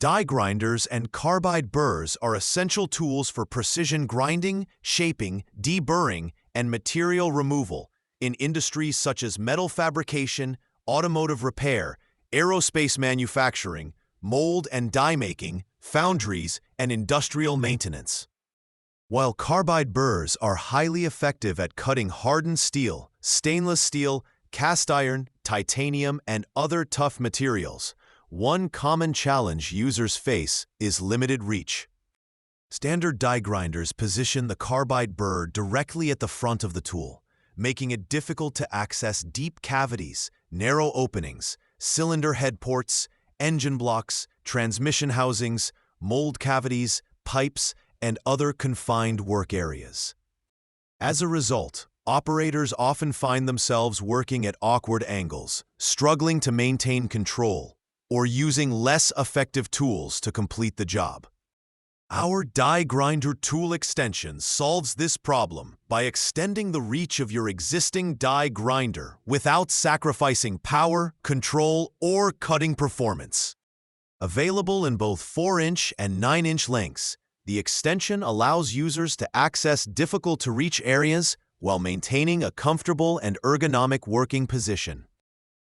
Die grinders and carbide burrs are essential tools for precision grinding, shaping, deburring, and material removal in industries such as metal fabrication, automotive repair, aerospace manufacturing, mold and die making, foundries, and industrial maintenance. While carbide burrs are highly effective at cutting hardened steel, stainless steel, cast iron, titanium, and other tough materials, one common challenge users face is limited reach. Standard die grinders position the carbide burr directly at the front of the tool, making it difficult to access deep cavities, narrow openings, cylinder head ports, engine blocks, transmission housings, mold cavities, pipes, and other confined work areas. As a result, operators often find themselves working at awkward angles, struggling to maintain control, or using less effective tools to complete the job. Our die grinder tool extension solves this problem by extending the reach of your existing die grinder without sacrificing power, control, or cutting performance. Available in both 4-inch and 9-inch lengths, the extension allows users to access difficult-to-reach areas while maintaining a comfortable and ergonomic working position.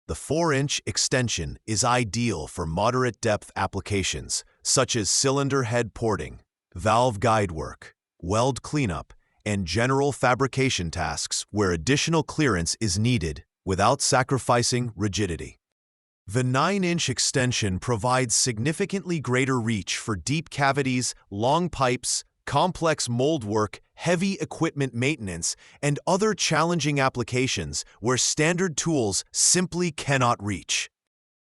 The 4-inch extension is ideal for moderate-depth applications such as cylinder head porting, valve guide work, weld cleanup, and general fabrication tasks where additional clearance is needed without sacrificing rigidity. The 9-inch extension provides significantly greater reach for deep cavities, long pipes, complex mold work, heavy equipment maintenance, and other challenging applications where standard tools simply cannot reach.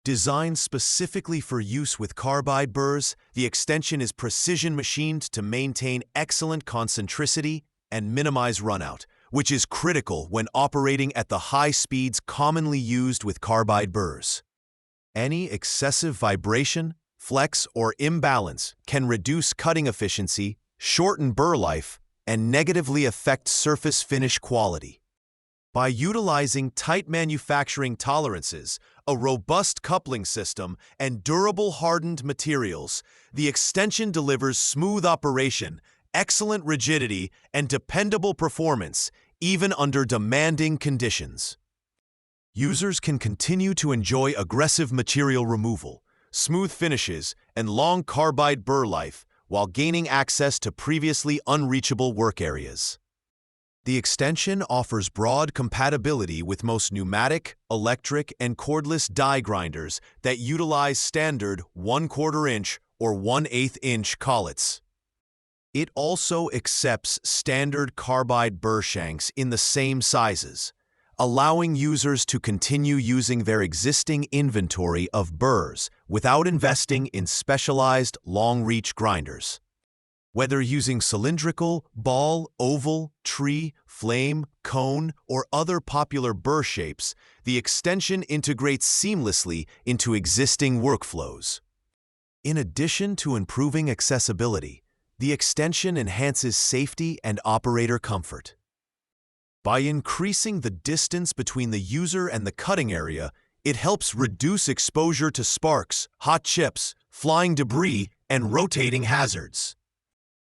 Designed specifically for use with carbide burrs, the extension is precision machined to maintain excellent concentricity and minimize runout, which is critical when operating at the high speeds commonly used with carbide burrs. Any excessive vibration, flex, or imbalance can reduce cutting efficiency, shorten burr life, and negatively affect surface finish quality. By utilizing tight manufacturing tolerances, a robust coupling system, and durable hardened materials, the extension delivers smooth operation, excellent rigidity, and dependable performance, even under demanding conditions. Users can continue to enjoy aggressive material removal, smooth finishes, and long carbide burr life, while gaining access to previously unreachable work areas. The extension offers broad compatibility with most pneumatic, electric, and cordless die grinders that utilize standard 1/4 inch or 1/8 inch collets. It also accepts standard carbide burr shanks in the same sizes, allowing users to continue using their existing inventory of burrs without investing in specialized long-reach grinders. Whether using cylindrical, ball, oval, tree, flame, cone, or other popular burr shapes, the extension integrates seamlessly into existing workflows. In addition to improving accessibility, the extension enhances safety and operator comfort. By increasing the distance between the user and the cutting area, it helps reduce exposure to sparks, hot chips, flying debris, and rotating hazards.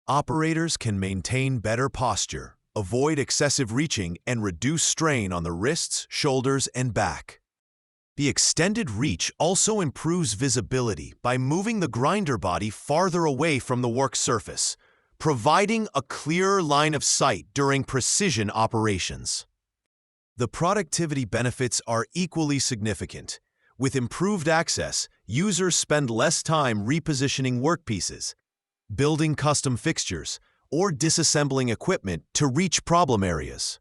Operators can maintain better posture, avoid excessive reaching, and reduce strain on the wrists, shoulders, and back. The extended reach also improves visibility by moving the grinder body farther away from the work surface, providing a clearer line of sight during precision operations. The productivity benefits are equally significant. With improved access, users spend less time repositioning workpieces, building custom fixtures, or disassembling equipment to reach problem areas.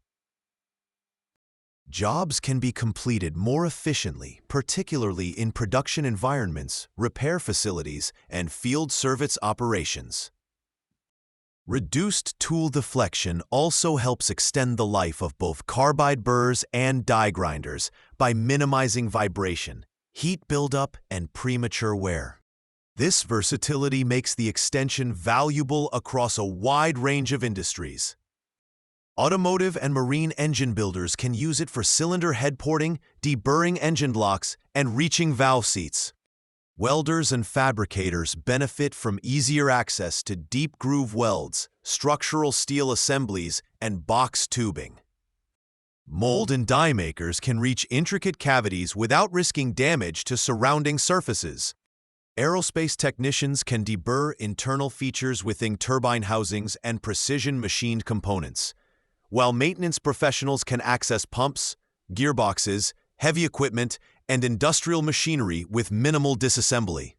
Jobs can be completed more efficiently, particularly in production environments, repair facilities, and field service operations. Reduced tool deflection also helps extend the life of both carbide burrs and die grinders by minimizing vibration, heat buildup, and premature wear. This versatility makes the extension valuable across a wide range of industries. Automotive and marine engine builders can use it for cylinder head porting, deburring engine blocks, and reaching valve seats. Welders and fabricators benefit from easier access to deep groove welds, structural steel assemblies, and box tubing. Mold and die makers can reach intricate cavities without risking damage to surrounding surfaces. Aerospace technicians can deburr internal features within turbine housings and precision-machined components, while maintenance professionals can access pumps, gearboxes, heavy equipment, and industrial machinery with minimal disassembly.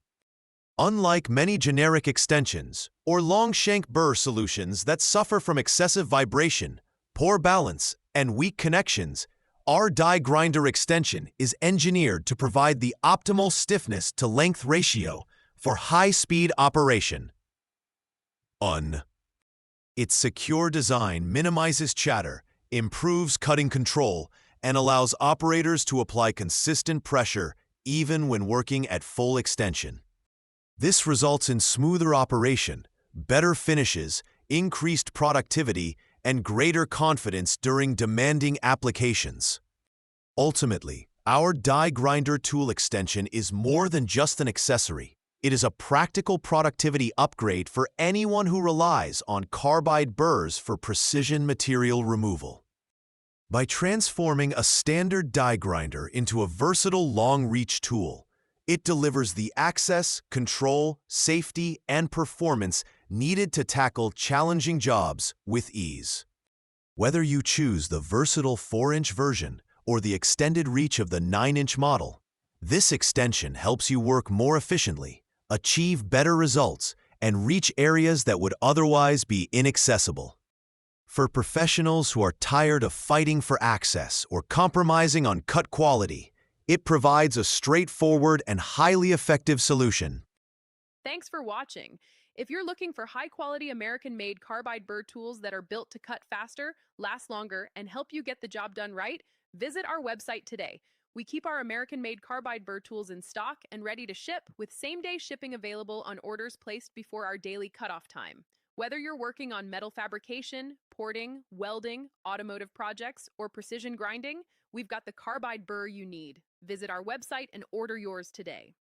Unlike many generic extensions or long-shank burr solutions that suffer from excessive vibration, poor balance, and weak connections, our die grinder extension is engineered to provide the optimal stiffness to length ratio for high-speed operation. Its secure design minimizes chatter, improves cutting control, and allows operators to apply consistent pressure even when working at full extension. This results in smoother operation, better finishes, increased productivity, and greater confidence during demanding applications. Ultimately, our die grinder tool extension is more than just an accessory. It is a practical productivity upgrade for anyone who relies on carbide burrs for precision material removal. By transforming a standard die grinder into a versatile long-reach tool, it delivers the access, control, safety, and performance needed to tackle challenging jobs with ease. Whether you choose the versatile 4-inch version or the extended reach of the 9-inch model, this extension helps you work more efficiently, achieve better results, and reach areas that would otherwise be inaccessible. For professionals who are tired of fighting for access or compromising on cut quality, it provides a straightforward and highly effective solution. Thanks for watching. If you're looking for high-quality American-made carbide burr tools that are built to cut faster, last longer, and help you get the job done right, visit our website today. We keep our American-made carbide burr tools in stock and ready to ship, with same-day shipping available on orders placed before our daily cutoff time. Whether you're working on metal fabrication, porting, welding, automotive projects, or precision grinding, we've got the carbide burr you need. Visit our website and order yours today.